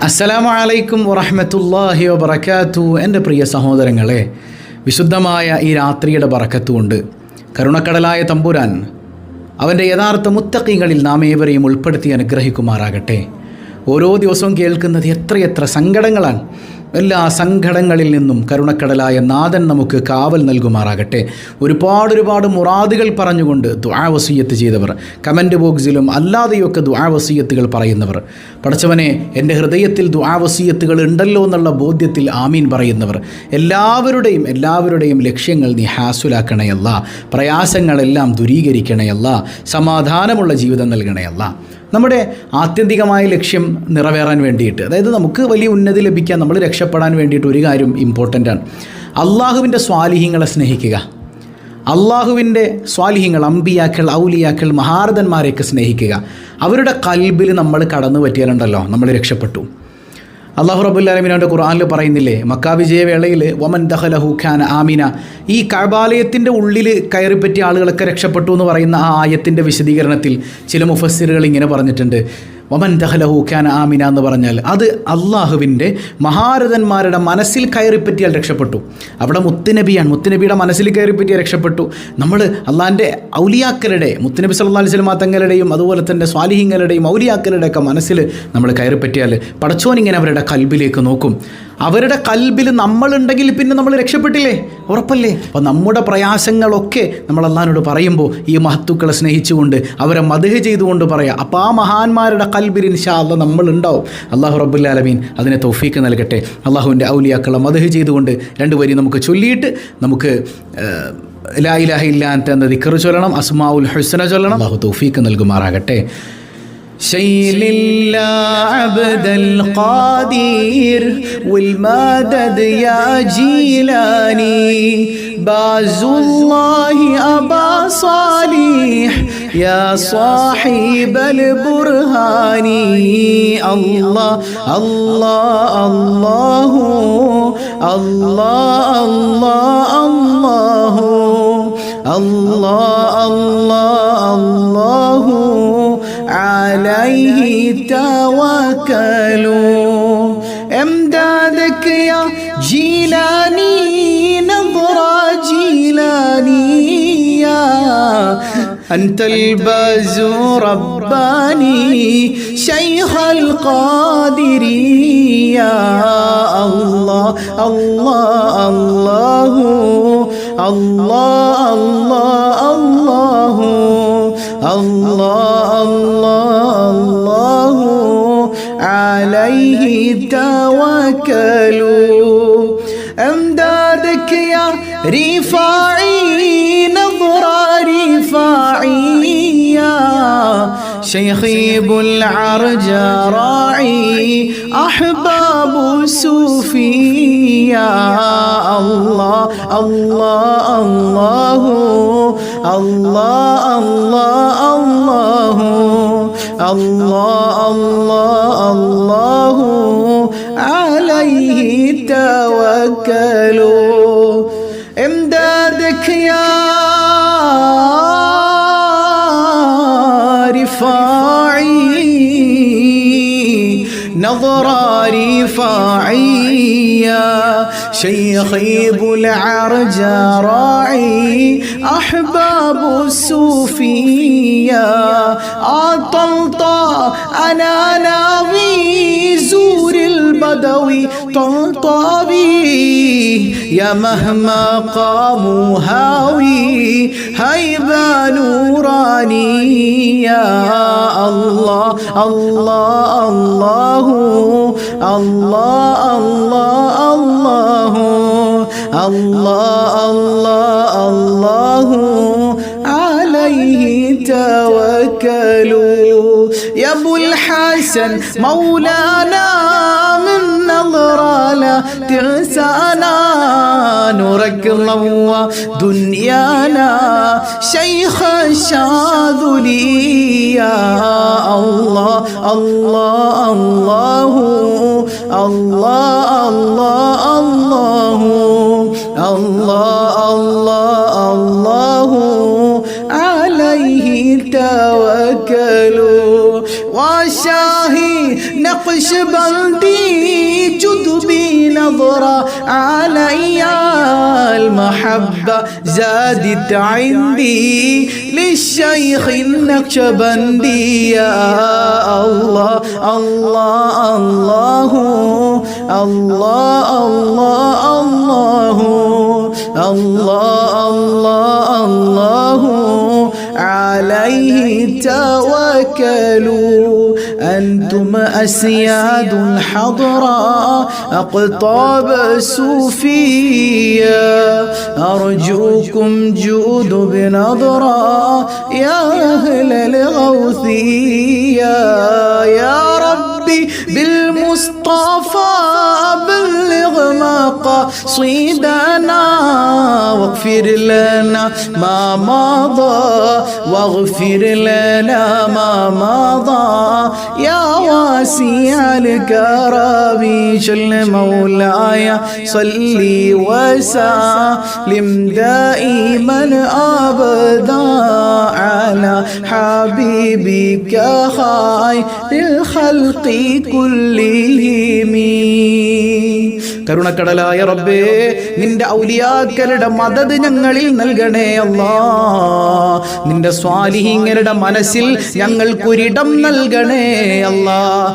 അസ്സലാമു അലൈക്കും വറഹ്മത്തുള്ളാഹി വബറകാതുഹു. എൻ്റെ പ്രിയ സഹോദരങ്ങളെ, വിശുദ്ധമായ ഈ രാത്രിയുടെ ബറക്കത്തുകൊണ്ട് കരുണക്കടലായ തമ്പുരാൻ അവൻ്റെ യഥാർത്ഥ മുത്തഖീങ്ങളിൽ നാം ഏവരെയും ഉൾപ്പെടുത്തി അനുഗ്രഹിക്കുമാറാകട്ടെ. ഓരോ ദിവസവും കേൾക്കുന്നത് എത്രയെത്ര സങ്കടങ്ങളാണ്. എല്ലാ സങ്കടങ്ങളിൽ നിന്നും കരുണക്കടലായ നാഥൻ നമുക്ക് കാവൽ നൽകുമാറാകട്ടെ. ഒരുപാട് മുറാദുകൾ പറഞ്ഞുകൊണ്ട് ദുആ വസിയ്യത്ത് ചെയ്തവർ, കമൻറ്റ് ബോക്സിലും അല്ലാതെയൊക്കെ ദുആ വസിയ്യത്തുകൾ പറയുന്നവർ, പടച്ചവനെ എൻ്റെ ഹൃദയത്തിൽ ദുആ വസിയ്യത്തുകൾ ഉണ്ടല്ലോ എന്നുള്ള ബോധ്യത്തിൽ ആമീൻ പറയുന്നവർ, എല്ലാവരുടെയും ലക്ഷ്യങ്ങൾ നീ ഹാസുലാക്കണയല്ല, പ്രയാസങ്ങളെല്ലാം ദൂരീകരിക്കണയല്ല, സമാധാനമുള്ള ജീവിതം നൽകണയല്ല. നമ്മുടെ ആത്യന്തികമായ ലക്ഷ്യം നിറവേറാൻ വേണ്ടിയിട്ട്, അതായത് നമുക്ക് വലിയ ഉന്നതി ലഭിക്കാൻ, നമ്മൾ രക്ഷപ്പെടാൻ വേണ്ടിയിട്ട് ഒരു കാര്യം ഇമ്പോർട്ടൻ്റ് ആണ്. അള്ളാഹുവിൻ്റെ സ്വാലിഹീങ്ങളെ സ്നേഹിക്കുക. അള്ളാഹുവിൻ്റെ സ്വാലിഹീങ്ങൾ, അമ്പിയാക്കൾ, ഔലിയാക്കൾ, മഹാരഥന്മാരെയൊക്കെ സ്നേഹിക്കുക. അവരുടെ കൽബിൽ നമ്മൾ കടന്നു പറ്റിയാലുണ്ടല്ലോ നമ്മൾ രക്ഷപ്പെട്ടു. അള്ളാഹു റബ്ബുൽ ആലമീൻ അവൻ്റെ ഖുർആനിൽ പറയുന്നില്ലേ, മക്കാ വിജയവേളയിൽ വമൻ ദഖലഹു കാന ആമിന, ഈ കഅബാലയത്തിൻ്റെ ഉള്ളിൽ കയറിപ്പറ്റിയ ആളുകളൊക്കെ രക്ഷപ്പെട്ടു എന്ന് പറയുന്ന ആ ആയത്തിൻ്റെ വിശദീകരണത്തിൽ ചില മുഫസ്സിറുകൾ ഇങ്ങനെ പറഞ്ഞിട്ടുണ്ട്, വമൻ ദഖലഹു കാന ആമിന എന്ന് പറഞ്ഞാൽ അത് അള്ളാഹുവിൻ്റെ മഹാരഥന്മാരുടെ മനസ്സിൽ കയറിപ്പറ്റിയാൽ രക്ഷപ്പെട്ടു. അവിടെ മുത്തുനബിയാണ്, മുത്തുനബിയുടെ മനസ്സിൽ കയറിപ്പറ്റിയാൽ രക്ഷപ്പെട്ടു. നമ്മൾ അള്ളാഹിൻ്റെ ഔലിയാക്കളുടെ, മുത്തുനബി സല്ലല്ലാഹു അലൈഹി വസല്ലം തങ്ങളുടെയും അതുപോലെ തന്നെ സ്വാലിഹീങ്ങളുടെയും ഔലിയാക്കളുടെയൊക്കെ മനസ്സിൽ നമ്മൾ കയറിപ്പറ്റിയാൽ പടച്ചോനിങ്ങനെ അവരുടെ കൽബിലേക്ക് നോക്കും. അവരുടെ കൽബിൽ നമ്മളുണ്ടെങ്കിൽ പിന്നെ നമ്മൾ രക്ഷപ്പെട്ടില്ലേ, ഉറപ്പല്ലേ? അപ്പോൾ നമ്മുടെ പ്രയാസങ്ങളൊക്കെ നമ്മൾ അള്ളാഹിനോട് പറയുമ്പോൾ ഈ മഹത്തുക്കളെ സ്നേഹിച്ചുകൊണ്ട് അവരെ മദ്ഹ് ചെയ്തുകൊണ്ട് പറയാം. അപ്പോൾ ആ മഹാന്മാരുടെ കൽബിൽ ഇൻഷാ അല്ലാഹ് നമ്മളുണ്ടാവും. അല്ലാഹു റബ്ബുൽ ആലമീൻ അതിനെ തൗഫീക്ക് നൽകട്ടെ. അള്ളാഹുവിൻ്റെ ഔലിയാക്കളെ മദ്ഹ് ചെയ്തുകൊണ്ട് രണ്ടുപേരും നമുക്ക് ചൊല്ലിയിട്ട് നമുക്ക് ലാ ഇലാഹ ഇല്ലാ അൻത എന്ന ദിക്ർ ചൊല്ലണം, അസ്മാഉൽ ഹുസ്ന ചൊല്ലണം. അള്ളാഹു തൗഫീക്ക് നൽകുമാറാകട്ടെ. شيل الله عبد القادر والمدد يا جيلاني باز الله أبا صالح يا صاحب البرهان الله الله الله الله الله الله الله الله عليه توكلوا امدادك يا جيلاني نظرة جيلاني يا أنت الباز رباني شيخ القادر يا الله الله الله الله الله الله الله عليه توكلوا امدادك يا رفاعي نظرة رفاعي يا شيخي ابو العرج راعي احباب الصوفي يا الله الله الله الله الله الله الله الله عليه توكلوا امدادك يا رفاعي نظرة رفاعية شيخي ابو العرج راعي احباب الصوفية طلطا انا ناوي زور البدوي طلطاوي يا مهما قاموا هاوي هيبة نوراني يا الله الله الله الله الله الله الله الله عليه توكلوا يا ابو الحسن مولانا من نظرة لا تنسانا نورك الله دنيانا شيخ الشاذلي يا الله الله الله الله الله الله الله الله الله عليه توكلوا وشاهي نقش नक्शबंदी जुदबी नज़रा अलैया المحبة زادت عندي للشيخ النقشبندي يا الله الله الله الله الله الله الله الله عليه توكلوا أنتم أسياد الحضراء أقطاب الصوفية أرجوكم جود بنظرة يا أهل الغوثية يا ربي بالمصطفى بلغ مقاصدنا واغفر لنا ما مضى واغفر لنا ما مضى يا واسع الكرم جل مولاي صلي وسلم دائما أبدا على حبيبك خير الخلق كلهم. കരുണക്കടലായ റബ്ബേ, നിന്റെ ഔലിയാക്കളുടെ മദദ് ഞങ്ങളിൽ നൽകണേ അല്ലാഹ്. നിന്റെ സ്വാലിഹീങ്ങളുടെ മനസ്സിൽ ഞങ്ങൾക്കൊരിടം നൽകണേ അല്ലാഹ്.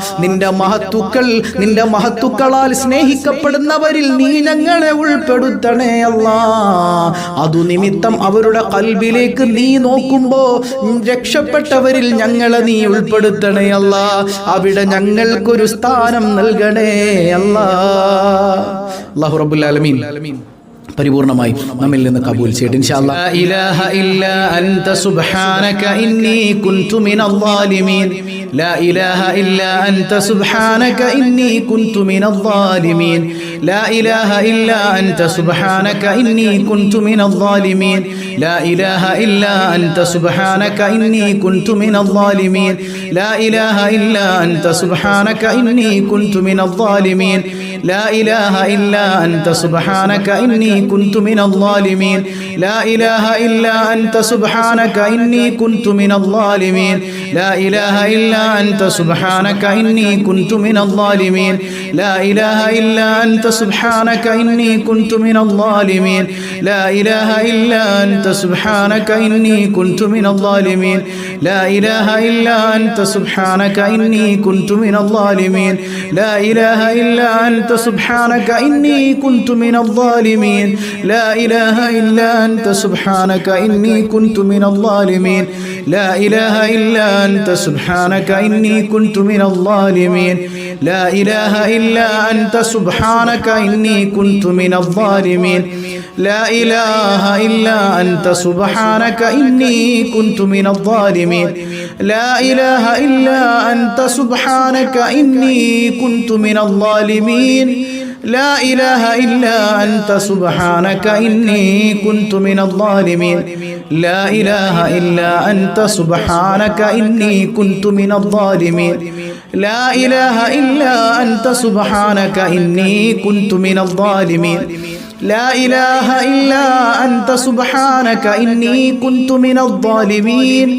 നിന്റെ മഹത്തുക്കളാൽ സ്നേഹിക്കപ്പെടുന്നവരിൽ നീ ഞങ്ങളെ ഉൾപ്പെടുത്തണേ അല്ലാഹ്. അതു നിമിത്തം അവരുടെ ഖൽബിലേക്ക് നീ നോക്കുമ്പോ രക്ഷപ്പെട്ടവരിൽ ഞങ്ങളെ നീ ഉൾപ്പെടുത്തണേ അല്ലാഹ്. അവിടെ ഞങ്ങൾക്കൊരു സ്ഥാനം നൽകണേ അല്ലാഹ്. അല്ലാഹു റബ്ബുൽ ആലമീൻ പരിപൂർണമായി നമ്മിൽ നിന്ന് കബൂൽ ചെയ്യട്ടെ ഇൻഷാ അല്ലാഹ്. ലാ ഇലാഹ ഇല്ലാ അൻത സുബ്ഹാനക ഇന്നി കുൻതു മിനൽ ളാലിമീൻ. ലാ ഇലാഹ ഇല്ലാ അൻത സുബ്ഹാനക ഇന്നി കുൻതു മിനൽ ളാലിമീൻ. ലാ ഇലാഹ ഇല്ലാ അൻത സുബ്ഹാനക ഇന്നി കുൻതു മിനൽ ളാലിമീൻ. ലാ ഇലാഹ ഇല്ലാ അൻത സുബ്ഹാനക ഇന്നി കുൻതു മിനൽ ളാലിമീൻ. ലാ ഇലാഹ ഇല്ലാ അൻത സുബ്ഹാനക ഇന്നി കുൻതു മിനൽ ളാലിമീൻ. لا إله إلا أنت سبحانك إني كنت من الظالمين. لا إله إلا أنت سبحانك إني كنت من الظالمين. لا إله إلا أنت سبحانك إني كنت من الظالمين. لا إله إلا أنت سبحانك إني كنت من الظالمين. لا إله إلا أنت سبحانك إني كنت من الظالمين. لا إله إلا أنت سبحانك إني كنت من الظالمين. لا إله إلا أنت سبحانك إني كنت من الظالمين. لا إله إلا أنت سبحانك إني كنت من الظالمين. لا إله إلا أنت سبحانك إني كنت من الظالمين. لا إله إلا أنت سبحانك إني كنت من الظالمين. لا إله إلا أنت سبحانك إني كنت من الظالمين. لا إله إلا أنت سبحانك إني كنت من الظالمين. لا إله إلا أنت سبحانك إني كنت من الظالمين. لا إله إلا أنت سبحانك إني كنت من الظالمين. لا إله إلا أنت سبحانك إني كنت من الظالمين. لا إله إلا أنت سبحانك إني كنت من الظالمين.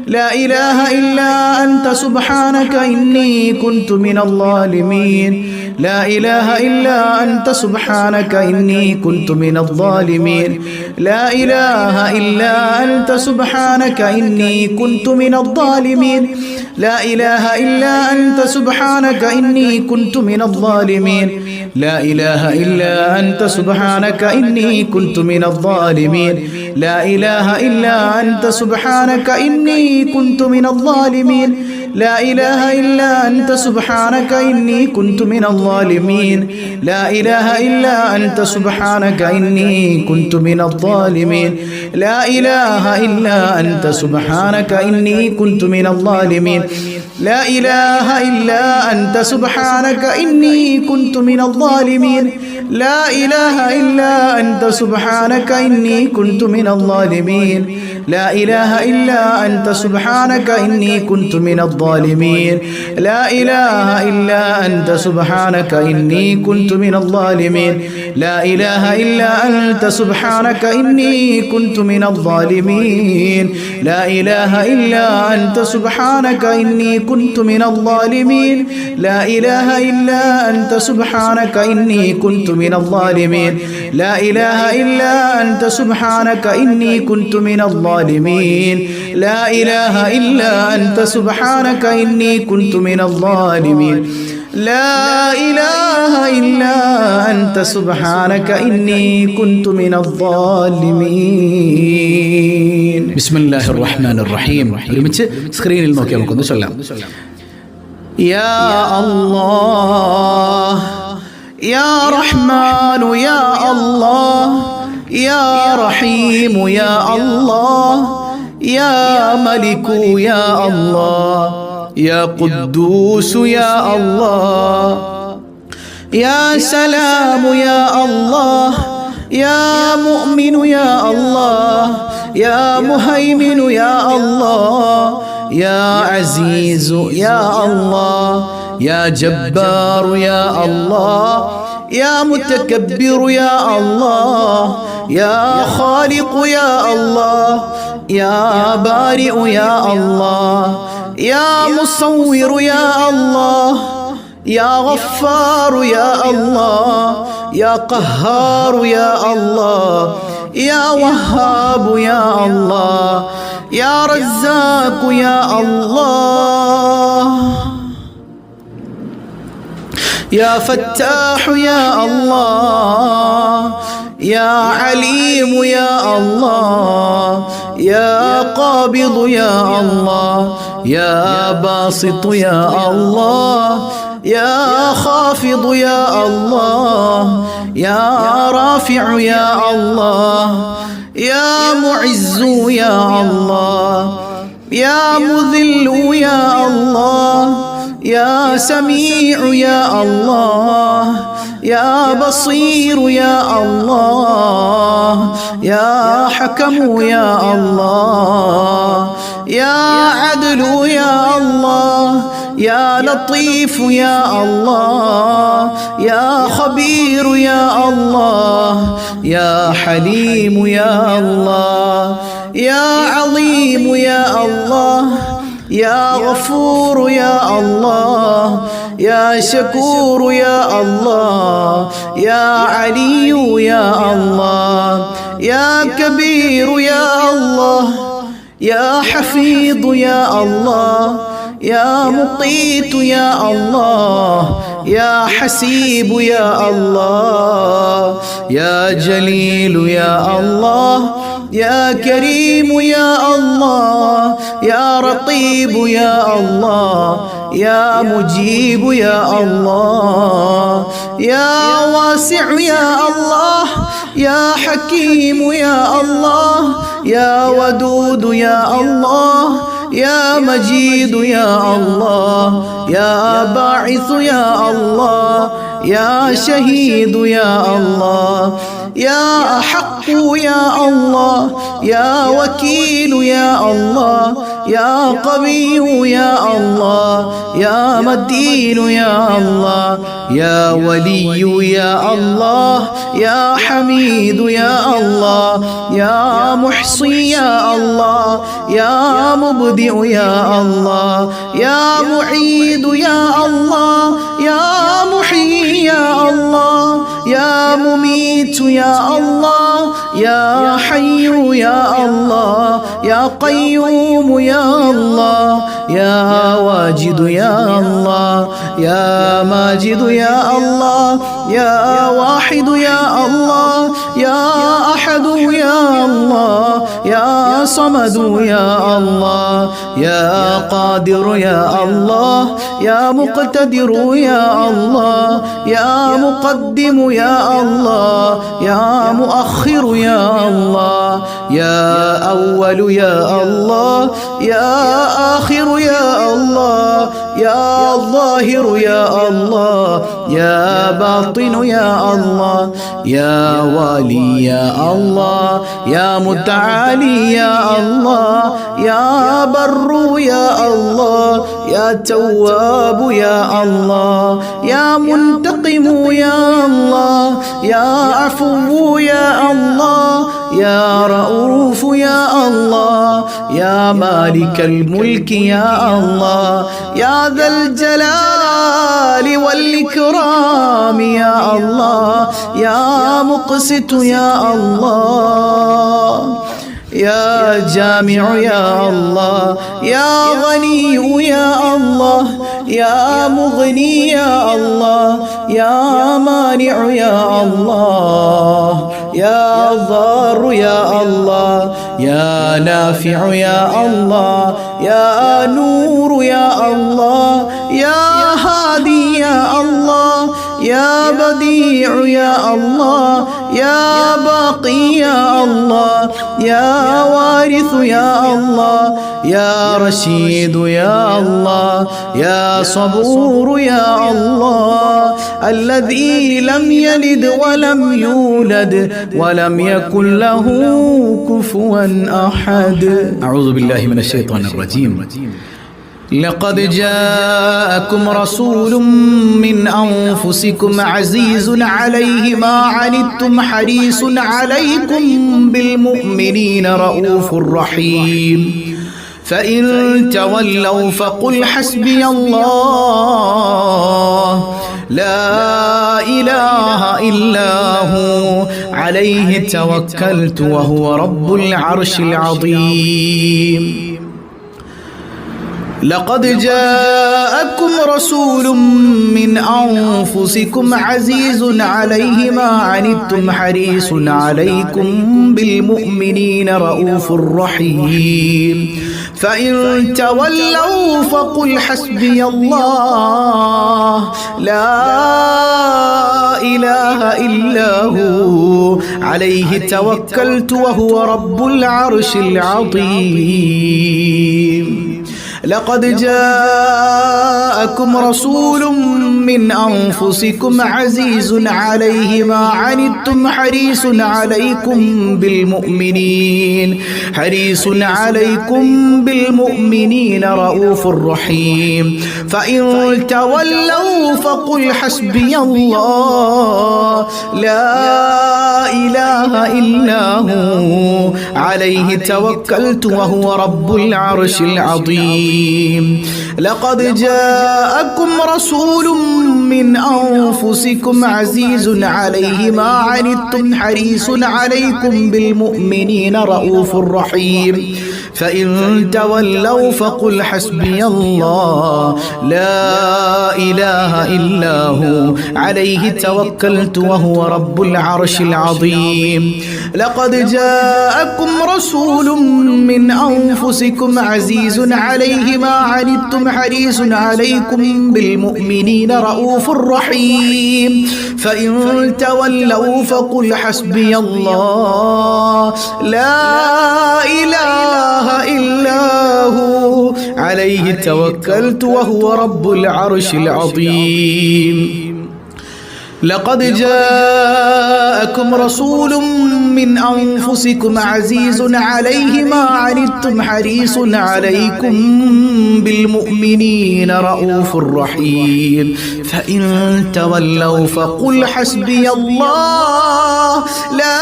لا إله إلا أنت سبحانك إني كنت من الظالمين. لا إله إلا أنت سبحانك إني كنت من الظالمين. لا إله إلا أنت سبحانك إني كنت من الظالمين. لا إله إلا أنت سبحانك إني كنت من الظالمين. لا إله إلا أنت سبحانك إني كنت من الظالمين. لا إله إلا أنت سبحانك إني كنت من الظالمين. لا إله إلا أنت سبحانك إني كنت من الظالمين. لا إله إلا أنت سبحانك إني كنت من الظالمين. لا إله إلا أنت سبحانك إني كنت من الظالمين. لا إله إلا أنت سبحانك إني كنت من الظالمين. لا إله إلا أنت سبحانك إني كنت من الظالمين. لا إله إلا أنت سبحانك إني كنت من الظالمين لا إله إلا أنت سبحانك إني كنت من الظالمين لا إله إلا أنت سبحانك إني كنت من الظالمين لا إله إلا أنت سبحانك إني كنت من الظالمين لا إله إلا أنت سبحانك إني كنت من الظالمين لا إله إلا أنت سبحانك إني كنت من الظالمين لا إله إلا أنت سبحانك إني كنت من الظالمين لا إله إلا أنت سبحانك إني كنت من الظالمين بسم الله الرحمن الرحيم سكرين الموكي نقول سلام يا الله يا رحمن يا الله يا رحيم يا الله يا ملك يا الله يا قدوس يا الله يا سلام يا الله يا مؤمن يا الله يا مهيمن يا الله يا عزيز يا الله يا جبار يا الله يا متكبر يا الله يا خالق يا الله يا بارئ يا الله يا مصور يا الله يا غفار يا الله يا قهار يا الله يا وهاب يا الله يا رزاق يا الله يا فتاح يا الله يا عليم يا الله يا قابض يا الله يا باسط يا الله يا خافض يا الله يا رافع يا الله يا معز يا الله يا مذل يا الله يا سميع يا الله يا بصير يا الله يا حكم يا الله يا عدل يا الله يا لطيف يا الله يا خبير يا الله يا حليم يا الله يا عظيم يا الله يا غفور يا الله يا شكور يا الله يا علي يا الله يا كبير يا الله يا حفيظ يا الله يا مقيت يا الله يا حسيب يا الله يا جليل يا الله يا كريم يا الله يا رقيب يا الله يا مجيب يا الله يا واسع يا الله يا حكيم يا الله يا ودود يا الله يا مجيد يا الله يا باعث يا الله يا شهيد يا الله يا حق يا الله يا وكيل يا الله يا قوي يا الله يا متين يا الله يا ولي يا الله يا حميد يا الله يا محصي يا الله يا مبدئ يا الله يا معيد يا الله يا محيي يا الله يا مميت يا الله يا حي يا الله يا قيوم يا الله يا واجد يا الله يا ماجد يا الله يا واحد يا الله يا أحد يا الله يا صمد يا الله يا قادر يا الله يا مقتدر يا الله يا مقدم يا الله يا مؤخر يا الله يا أول يا الله يا آخر يا الله يا ظاهر يا الله يا باطن يا الله يا والي يا الله يا متعالي يا الله يا بر يا الله يا تواب يا الله يا منتقم يا الله يا عفو يا الله يا رؤوف يا الله يا مالك الملك يا الله يا ذا الجلال والإكرام يا الله يا مقسط يا الله يا جامع يا الله يا غني يا الله يا مغني يا الله يا مانع يا الله يا ضار يا الله يا نافع يا الله يا نور يا الله يا هادي يا الله يا بديع يا الله يا باقي يا الله يا وارث يا الله يا رشيد يا الله يا صبور يا الله الذي لم يلد ولم يولد ولم يكن له كفوا أحد. أعوذ بالله من الشيطان الرجيم. لقد جاءكم رسول من أنفسكم عزيز عليه ما عنتم حريص عليكم بالمؤمنين رؤوف رحيم فإن تولوا فقل حسبي الله لا إله إلا هو عليه توكلت وهو رب العرش العظيم. لقد جاءكم رسول من أنفسكم عزيز عليه ما عنتم حريص عليكم بالمؤمنين رؤوف رحيم فإن تولوا فقل حسبي الله لا إله إلا هو عليه توكلت وهو رب العرش العظيم. لقد جاءكم رسول من أنفسكم عزيز عليه ما عنتم حريص عليكم بالمؤمنين رؤوف رحيم فإن تولوا فقل حسبي الله لا إله إلا هو عليه توكلت وهو رب العرش العظيم. لقد جاءكم رسول من أنفسكم عزيز عليه ما عنتم حريص عليكم بالمؤمنين رؤوف رحيم فإن تولوا فقل حسبي الله لا إله إلا هو عليه توكلت وهو رب العرش العظيم. لقد جاءكم رسول من أنفسكم عزيز عليه ما عنتم حريص عليكم بالمؤمنين رؤوف رحيم فإن تولوا فقل حسبي الله لا إله إلا هو عليه توكلت وهو رب العرش العظيم. لقد جاءكم رسول من أنفسكم عزيز عليه ما عنتم حريص عليكم بالمؤمنين رؤوف رحيم فإن تولوا فقل حسبي الله لا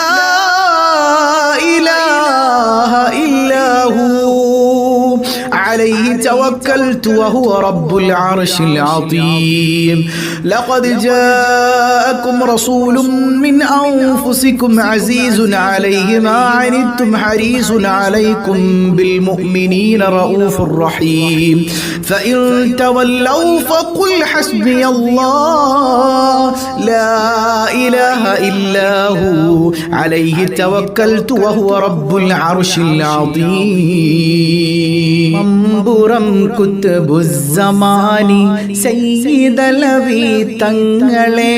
إله إلا هو عليه توكلت وهو رب العرش العظيم. لقد جاءكم رسول من أنفسكم عزيز عليه ما عنتم حريص عليكم بالمؤمنين رؤوف رحيم فإن تولوا فقل حسبي الله لا إله إلا هو عليه توكلت وهو رب العرش العظيم. മമ്പുറം കുത്തുബുസ്സമാനി സയ്യിദലവി തങ്ങളെ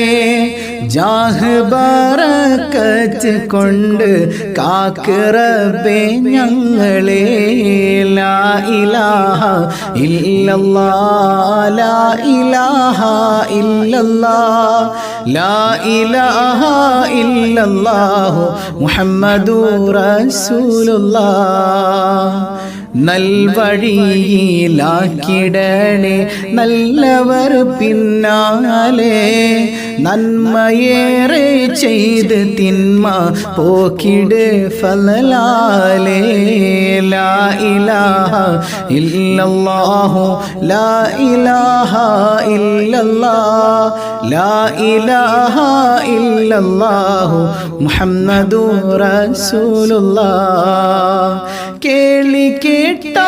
ജാഹ് ബറക്കത്ത് കൊണ്ട് കാക്ക് റബ്ബേ ഞങ്ങളെ. ലാ ഇലാഹ ഇല്ലല്ലാഹ് ലാ ഇലാഹ ഇല്ലല്ലാഹ് ലാ ഇലാഹ ഇല്ലല്ലാഹു മുഹമ്മദുർ റസൂലുള്ളാഹ്. നൽവഴിയിലാക്കിടണേ നല്ലവർ പിന്നാലെ, നന്മയേറെ ചെയ്ത് തിന്മ പോക്കിട് ഫളലാലേ. ലാ ഇലാഹ ഇല്ലല്ലാഹു ലാ ഇലാഹ ഇല്ലല്ലാഹ് ലാ ഇലാഹ ഇല്ലല്ലാഹു മുഹമ്മദുർ റസൂലുള്ളാഹ്. കേളി കേട്ട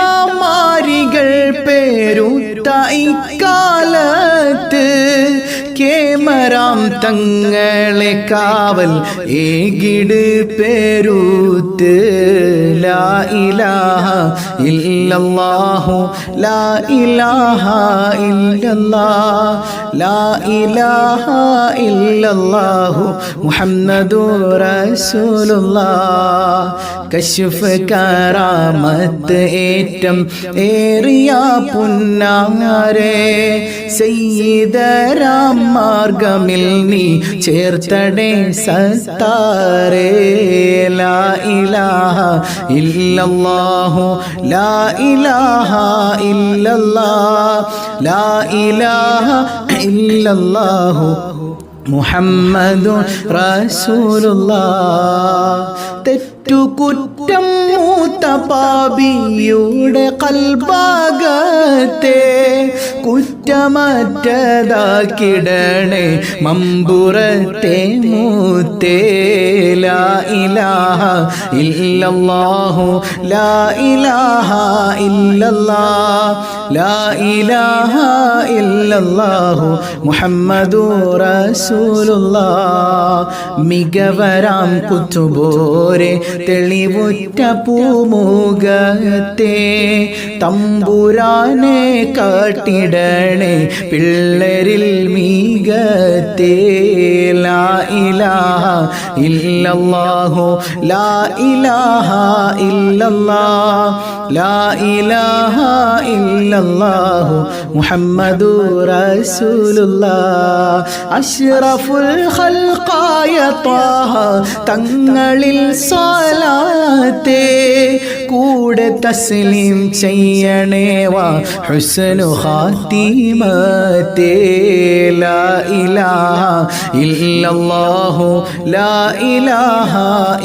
മാരികൾ പേരുത്ത ഇക്കാലത്ത് കേമരാം തങ്ങളെ കാവൽ ഏകിട് പേരൂത്ത്. ലാ ഇലാഹ ഇല്ലല്ലാഹു ലാ ഇലാഹ ഇല്ലല്ലാഹ് ലാ ഇലാഹ ഇല്ലല്ലാഹു മുഹമ്മദുർ റസൂലുള്ളാഹ്. കശ്ഫ് കറാമത്ത് ഏറ്റം ഏറിയ പുന്നാരെ, സയ്യിദരാം മാർഗമിൽ നീ ചേർത്തടേ സത്താരേ. ലാ ഇലാഹ ഇല്ലല്ലാഹു ലാ ഇലാഹ ഇല്ലല്ലാഹ് ലാ ഇലാഹ ഇല്ലല്ലാഹു മുഹമ്മദുർ റസൂലുള്ളാഹ്. തെറ്റുകുറ്റം മൂത്ത പാപിയുടെ കൽബാഗത്തെ കുറ്റമറ്റതാക്കിടണേ മമ്പുറത്തെ മൂത്തേ. ലാ ഇലാഹ ഇല്ലല്ലാഹു ലാ ഇലാഹ ഇല്ലല്ലാഹ് ലാ ഇലാഹ ഇല്ലല്ലാഹു മുഹമ്മദുർ റസൂലുള്ളാഹ്. മികവരാം കുത്തുബോരെ തെളിവുറ്റ പൂമുഖത്തെ തമ്പുരാനെ കാട്ടിടണേ പിള്ളരിൽ മികത്തെ. ലാ ഇലാഹ ഇല്ലല്ലാഹു ലാ ഇലാഹ ഇല്ലല്ലാഹ് ലാ ഇലാഹ ഇല്ലല്ലാഹു മുഹമ്മദുർ റസൂലുള്ളാഹ്. അഷ്റഫുൽ ഖൽഖായ ത്വാഹ തങ്ങളിൽ സ്വലാത്തേ, കൂടെ തസ്ലീം ചെയ്യണേ വാ ഹുസ്നു ഖാത്തിമത്തേ. ലാ ഇലാഹ ഇല്ലല്ലാഹു ലാ ഇലാഹ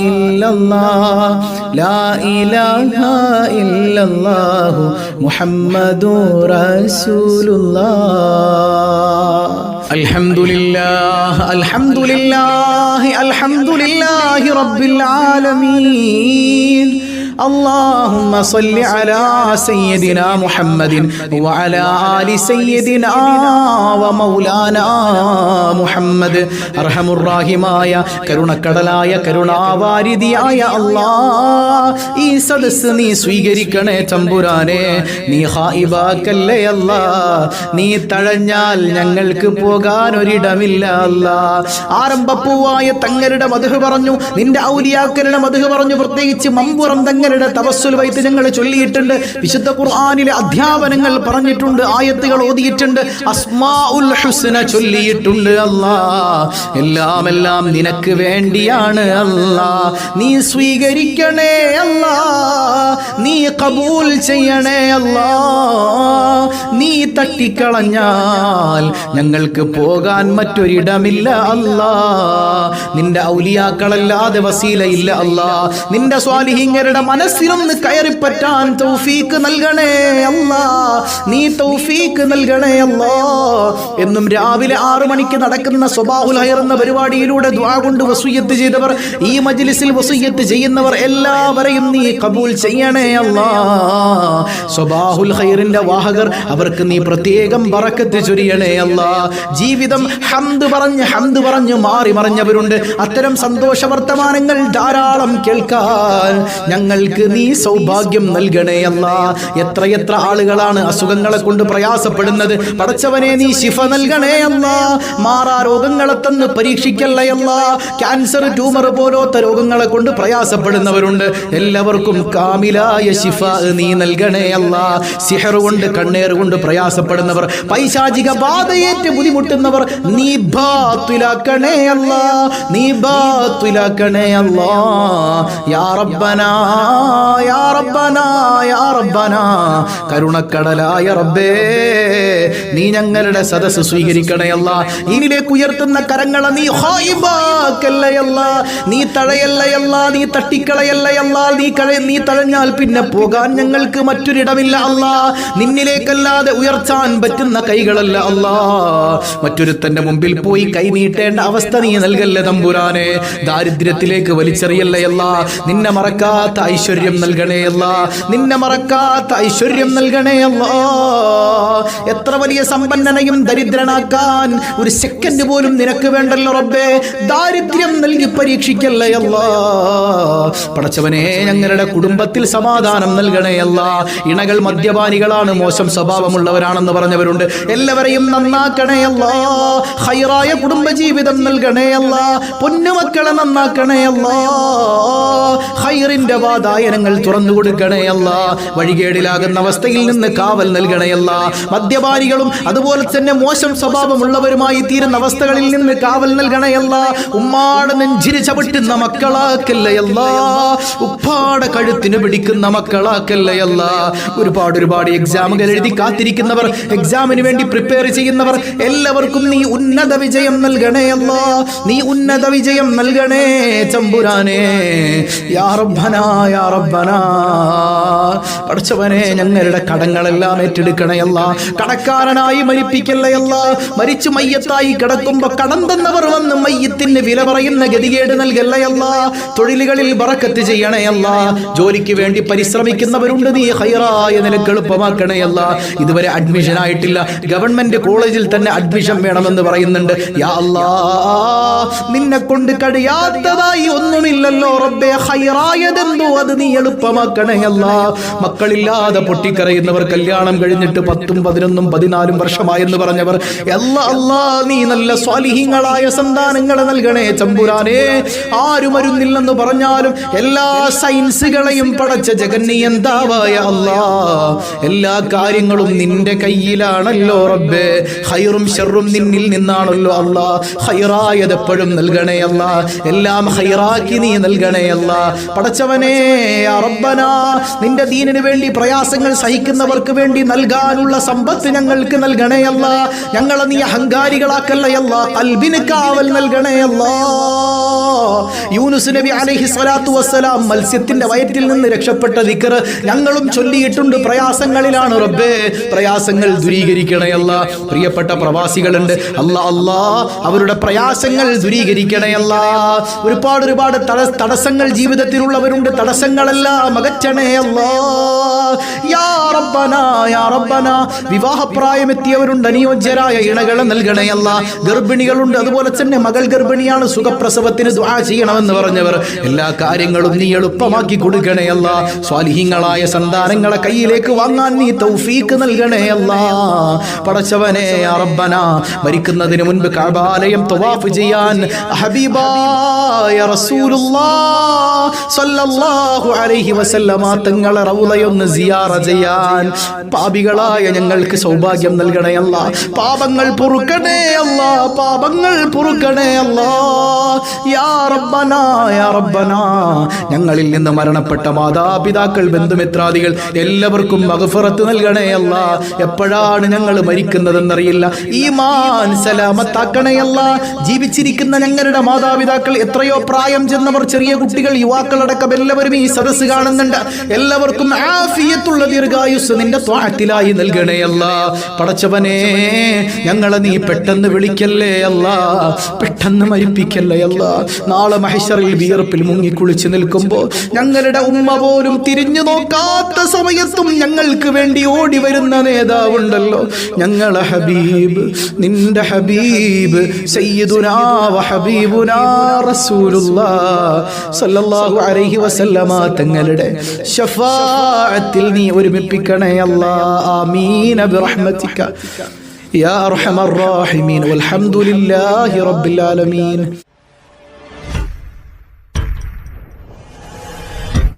ഇല്ലല്ലാഹ് ലാ ഇലാഹ ഇല്ലല്ലാഹു മുഹമ്മദുർ റസൂലുള്ളാഹ്. അൽഹംദുലില്ലാഹ് അൽഹംദുലില്ലാഹ് അൽഹംദുലില്ലാഹി റബ്ബിൽ ആലമീൻ. اللهم صل على سيدنا محمد وعلى آل سيدنا ومولانا محمد. അർഹമുർ റഹീമായ കരുണക്കടലായ കരുണാവാരിധിയായ അല്ലാഹ്, ഈ സദസ്സ് നീ സ്വീകരിക്കണേ തമ്പുരാനെ. നീ ഹായിബാക്കല്ലേ അല്ലാഹ്. നീ തഴഞ്ഞാൽ ഞങ്ങൾക്ക് പോകാൻ ഒരിടമില്ല അല്ലാഹ്. ആരംഭപ്പൂവായ തങ്ങളുടെ മദ്ഹ് പറഞ്ഞു, നിന്റെ ഔലിയാക്കളുടെ മദ്ഹ് പറഞ്ഞു. പ്രത്യേകിച്ച് മമ്പുറം തങ്ങളുടെ തവസ്സുൽ വൈത്ത് ഞങ്ങൾ ചൊല്ലിയിട്ടുണ്ട്. വിശുദ്ധ ഖുർആനിലെ അധ്യാപനങ്ങൾ പറഞ്ഞിട്ടുണ്ട്, ആയത്തുകൾ ഓതിയിട്ടുണ്ട്, അസ്മാഉൽ ഹുസ്ന ചൊല്ലിയിട്ടുണ്ട്. അല്ലാഹ്, എല്ലാം നിനക്ക് വേണ്ടിയാണ് അല്ലാഹ്. നീ സ്വീകരിക്കണേ അല്ലാഹ്, നീ ഖബൂൽ ചെയ്യണേ അല്ലാഹ്. നീ തട്ടിക്കളഞ്ഞാൽ ഞങ്ങൾക്ക് പോകാൻ മറ്റൊരിടമില്ല അല്ലാഹ്. നിന്റെ ഔലിയാക്കളല്ലാതെ വസീലയില്ല അല്ലാഹ്. നിന്റെ സ്വാലിഹീങ്ങളുടെ മനസ്സിലൊന്ന് കയറിപ്പറ്റാൻ തൗഫീക്ക് നൽകണേ അല്ലാഹ്. നീ തൗഫീക്ക് നൽകണേ അല്ലാഹ്. എന്നും രാവിലെ 6 മണിക്ക് നടക്കുന്ന സ്വബാഹുൽ ഖൈർ എന്ന പരിപാടിയിലൂടെ ദുആ കൊണ്ട് വസിയ്യത്ത് ചെയ്തവർ, ഈ മജ്ലിസിൽ വസിയ്യത്ത് ചെയ്യുന്നവർ എല്ലാവരെയും നീ കബൂൽ ചെയ്യണേ അല്ലാഹ്. സ്വബാഹുൽ ഖൈറിന്റെ വാഹകർ, അവർക്ക് നീ പ്രത്യേകം ബറക്കത്ത് ചൊരിയണേ അല്ലാഹ്. ജീവിതം ഹംദ് പറഞ്ഞ് മാറി മറിഞ്ഞവരുണ്ട്. അത്തരം സന്തോഷ വർത്തമാനങ്ങൾ ധാരാളം കേൾക്കാൻ ഞങ്ങൾ ഞങ്ങൾക്ക് നീ സൗഭാഗ്യം നൽകണേ അല്ലാ. എത്രയെത്ര ആളുകളാണ് അസുഖങ്ങളെ കൊണ്ട് പ്രയാസപ്പെടുന്നത്. പടച്ചവനെ നീ ശിഫ നൽകണേ അല്ലാ. മാറാ രോഗങ്ങളെ തന്ന് പരീക്ഷിക്കല്ലേ അല്ലാ. ക്യാൻസർ, ട്യൂമർ പോലത്തെ രോഗങ്ങളെ കൊണ്ട് പ്രയാസപ്പെടുന്നവരുണ്ട്. എല്ലാവർക്കും കാമിലായ ശിഫ നീ നൽകണേ അല്ലാ. സിഹർ കൊണ്ട്, കണ്ണേർ കൊണ്ട് പ്രയാസപ്പെടുന്നവർ, പൈശാചിക ബാധയേറ്റ് ബുദ്ധിമുട്ടുന്നവർ നീ ബാത്തിലാക്കണേ അല്ലാ. നീ ബാത്തിലാക്കണേ അല്ലാ. യാ റബ്ബനാ യാ റബ്ബനാ യാ റബ്ബനാ. കരുണക്കടലായ റബ്ബേ, നീ ഞങ്ങളുടെ സദസ്സ് സ്വീകരിക്കണേ അല്ലാ. ഇതിലേക്ക് ഉയർത്തുന്ന കരങ്ങളെ നീ ഹായിബാക്കല്ലേ അല്ലാ. നീ തഴയല്ലേ അല്ലാ. നീ തട്ടിക്കളയല്ലേ അല്ലാ. നീ തഴഞ്ഞാൽ പിന്നെ പോകാൻ ഞങ്ങൾക്ക് മറ്റൊരിടമില്ല അല്ലാ. നിന്നിലേക്കല്ലാതെ ഉയർത്താൻ പറ്റുന്ന കൈകളല്ല അല്ലാ. മറ്റൊരുത്തന്റെ മുമ്പിൽ പോയി കൈ നീട്ടേണ്ട അവസ്ഥ നീ നൽകല്ലേ തമ്പുരാനെ. ദാരിദ്ര്യത്തിലേക്ക് വലിച്ചെറിയല്ലേ അല്ലാ. നിന്നെ മറക്കാത്ത ഐശ്വര്യം നൽകണേ അല്ലാ. നിന്നെ മറക്കാത്ത ഐശ്വര്യം നൽകണേ അല്ലാ. എത്ര വലിയ സമ്പന്നനെയും ദരിദ്രനാക്കാൻ ഒരു സെക്കൻഡ് പോലും നിനക്ക് വേണ്ടല്ലോ റബ്ബേ. ദാരിദ്ര്യം നൽകി പരീക്ഷിക്കല്ലേ അല്ലാ. പടച്ചവനെ, ഞങ്ങളുടെ കുടുംബത്തിൽ സമാധാനം നൽകണേ അല്ലാ. ഇണകൾ മദ്യപാനികളാണ്, മോശം സ്വഭാവമുള്ളവരാണെന്ന് പറഞ്ഞവരുണ്ട്. എല്ലാവരെയും നന്നാക്കണേ അല്ലാ. ഖൈറായ കുടുംബജീവിതം നൽകണേ അല്ലാ. പൊന്നുമക്കളെ നന്നാക്കണേ അല്ലാ. ഖൈറിന്റെ വാതായനങ്ങൾ തുറന്നു കൊടുക്കണേ അല്ലാ. വഴികേടിലാകുന്ന അവസ്ഥയിൽ നിന്ന് കാവൽ നൽകണേ അല്ലാ. മദ്യപാനികളും അതുപോലെ തന്നെ മോശം സ്വഭാവമുള്ളവരുമായി തീരുന്ന അവസ്ഥകളിൽ നിന്ന് കാവൽ നൽകണേ അല്ലാ. ഉമ്മാടെ നെഞ്ചിന് ചവിട്ടുന്ന മക്കളാക്കല്ലേ അല്ലാ. ഉപ്പാടെ കഴുത്തിന് പിടിക്കുന്ന മക്കളാക്കല്ലേ അല്ലാ. ഒരുപാട് എക്സാമുകൾ എഴുതി കാത്തിരിക്കുന്നവർ, എക്സാമിന് വേണ്ടി പ്രിപ്പയർ ചെയ്യുന്നവർ എല്ലാവർക്കും നീ ഉന്നത വിജയം നൽകണേ അല്ലാ. നീ ഉന്നത വിജയം നൽകണേ തമ്പുരാനെ. യാ റബ്ബനാ യാ റബ്ബനാ. പടച്ചവനെ, ഞങ്ങളുടെ കടങ്ങളെല്ലാം ഏറ്റെടുക്കണേ അല്ലാ. കടക്കാരനായി മരിപ്പിക്കല്ലേ അല്ലാ. മരിച്ചു മയ്യത്തായി കിടക്കുമ്പോ കടം തന്നവർ വന്ന് മയ്യത്തിന് വില പറയുന്ന ഗതികേട് നൽകല്ലേ അല്ലാ. തൊഴിലുകളിൽ ബറക്കത്ത് ചെയ്യണേ അല്ലാ. ജോലിക്ക് വേണ്ടി പരിശ്രമിക്കുന്നവരുണ്ട്, നീ ഖൈറായ നിലക്ക് എളുപ്പമാക്കണേ അല്ലാ. ഇതുവരെ അഡ്മിഷൻ ആയിട്ടില്ല, ഗവൺമെന്റ് കോളേജിൽ തന്നെ അഡ്മിഷൻ വേണമെന്ന് പറയുന്നുണ്ട്. യാ അല്ലാ, നിന്നെ കൊണ്ട് കഴിയാത്തതായി ഒന്നുമില്ലല്ലോ റബ്ബേ. ഖൈറായതെന്തോ അത് നീ എളുപ്പമാക്കണേ അല്ലാ. മക്കളില്ലാതെ പൊട്ടിക്കരയുന്നവർ, കല്യാണം കഴിഞ്ഞിട്ട് 10, 11, 14 വർഷമായെന്ന് പറഞ്ഞവർ, അല്ലാ നീ നല്ല സ്വാലിഹീങ്ങളായ സന്താനങ്ങളെ നൽകണേ തമ്പുരാനെ. ആരും വരുന്നില്ലെന്ന് പറഞ്ഞാലും എല്ലാ സയൻസുകളെയും പടച്ച ജഗന്നിയന്താവായ അല്ലാ, എല്ലാ കാര്യങ്ങളും നിന്റെ കയ്യിലാണല്ലോ റബ്ബേ. ഖൈറും ശർറും നിന്നിൽ നിന്നാണല്ലോ അല്ലാ. ഖൈറായത് എപ്പോഴും നൽകണേ അല്ലാ. എല്ലാം ഖൈറാക്കി നീ നൽകണേ അല്ലാ. പടച്ചവനെ, യാ റബ്ബനാ, നിന്റെ ദീനിന് വേണ്ടി പ്രയാസങ്ങൾ സഹിക്കുന്നവർക്ക് വേണ്ടി നൽകാനുള്ള സമ്പത്ത് ഞങ്ങൾക്ക് നൽകണേ അല്ലാ. ഞങ്ങളെ നീ അഹങ്കാരികളാക്കല്ലേ അല്ലാ. ഖൽബിന് കാവൽ നൽകണേ അല്ലാ. യൂനുസ് നബി അലൈഹി സ്വലാത്തു വസ്സലാം മത്സ്യത്തിന്റെ വയറ്റിൽ നിന്ന് രക്ഷപ്പെട്ട ദിക്ർ ഞങ്ങളും ചൊല്ലിയിട്ടുണ്ട്. പ്രയാസങ്ങളിലാണ് റബ്ബേ, പ്രയാസങ്ങൾ ദൂരീകരിക്കണേ അല്ലാ. പ്രിയപ്പെട്ട പ്രവാസികളുണ്ട്, അല്ലാ അവരുടെ പ്രയാസങ്ങൾ ദൂരീകരിക്കണേ അല്ലാ. ഒരുപാട് തടസ്സങ്ങൾ ജീവിതത്തിലുള്ളവരുണ്ട്, തടസ്സങ്ങളെല്ലാം അകറ്റണേ അല്ലാ. യാ റബ്ബനാ യാ റബ്ബനാ. വിവാഹപ്രായമെത്തിയവരുണ്ട്, അനുയോജ്യരായ ഇണകളെ നൽകണേ അല്ലാ. ഗർഭിണികളുണ്ട്, അതുപോലെ തന്നെ മകൾ ഗർഭിണിയാണ്, സുഖപ്രസവത്തിന് ദുആ ചെയ്യണമെന്ന് പറഞ്ഞവർ, എല്ലാ കാര്യങ്ങളും നീ എളുപ്പമാക്കി കൊടുക്കണേ അല്ലാ. സ്വാലിഹീങ്ങളായ സന്താനങ്ങളെ കയ്യിലേക്ക് വാങ്ങാൻ നീ തൗഫീക്ക് നൽകണേ അല്ലാ. പടച്ചവനെ, യാ റബ്ബനാ, മരിക്കുന്നതിന് മുൻപ് കഅബാലയം തവാഫ് ചെയ്യാൻ ഹബീബായ റസൂലുള്ളാഹ് സ്വല്ലല്ലാഹു അലൈഹി വസല്ലമ തങ്ങളെ റൗളയൊന്ന് സിയാറ ചെയ്യാൻ പാപികളായ ഞങ്ങൾക്ക് സൗഭാഗ്യം നൽകണേ അല്ലാ. പാപങ്ങൾ പൊറുക്കണേ അല്ലാ. പാപങ്ങൾ പൊറുക്കണേ അല്ലാ. യാ റബ്ബനാ യാ റബ്ബനാ. ഞങ്ങളിൽ നിന്ന് മരണപ്പെട്ട മാതാപിതാക്കൾ, ബന്ധുമിത്രാദികൾ എല്ലാവർക്കും മഗ്ഫിറത്ത് നൽകണേ അല്ലാ. എപ്പോഴാണ് ഞങ്ങൾ മരിക്കുന്നതെന്നറിയില്ല. ഈമാൻ സലാമത്താക്കണേ അല്ലാ. ജീവിച്ചിരിക്കുന്ന ഞങ്ങളുടെ മാതാപിതാക്കൾ, എത്രയോ പ്രായം ചെന്നവർ, ചെറിയ കുട്ടികൾ, യുവാക്കളടക്കം എല്ലാവരും ഈ സദസ്സ് കാണുന്നുണ്ട്. എല്ലാവർക്കും ആഫിയത്തുള്ള ദീർഘായുസ് നിന്റെ ത്വാഅത്തിലായി നൽകണേ അല്ലാ. പടച്ചവനെ, ഞങ്ങളെ നീ പെട്ടെന്ന് വിളിക്കല്ലേ അല്ലാ. പെട്ടെന്ന് മരിപ്പിക്കല്ലേ അല്ലാ. നാളെ മഹ്ശറിൽ വിയർപ്പിൽ മുങ്ങിക്കുളിച്ച് നിൽക്കുമ്പോൾ ഞങ്ങളുടെ ഉമ്മ പോലും തിരിഞ്ഞു നോക്കാത്ത സമയത്തും ഞങ്ങൾക്ക് വേണ്ടി ഓടി വരുന്ന നേതാവുണ്ടല്ലോ, ഞങ്ങളെ ഹബീബ്, നിന്റെ ഹബീബ് സയ്യിദുനാ വ ഹബീബുനാ റസൂലുള്ളാഹ് സ്വല്ലല്ലാഹു അലൈഹി വസല്ലമ വസല്ലമ തങ്ങളുടെ ശഫാഅത്തിൽ നീ ഒരുമിപ്പിക്കണേ അല്ലാഹ്. ആമീൻ ബിറഹ്മതിക യാ അർഹമർ റഹീമീൻ. വൽഹംദുലില്ലാഹി റബ്ബിൽ ആലമീൻ.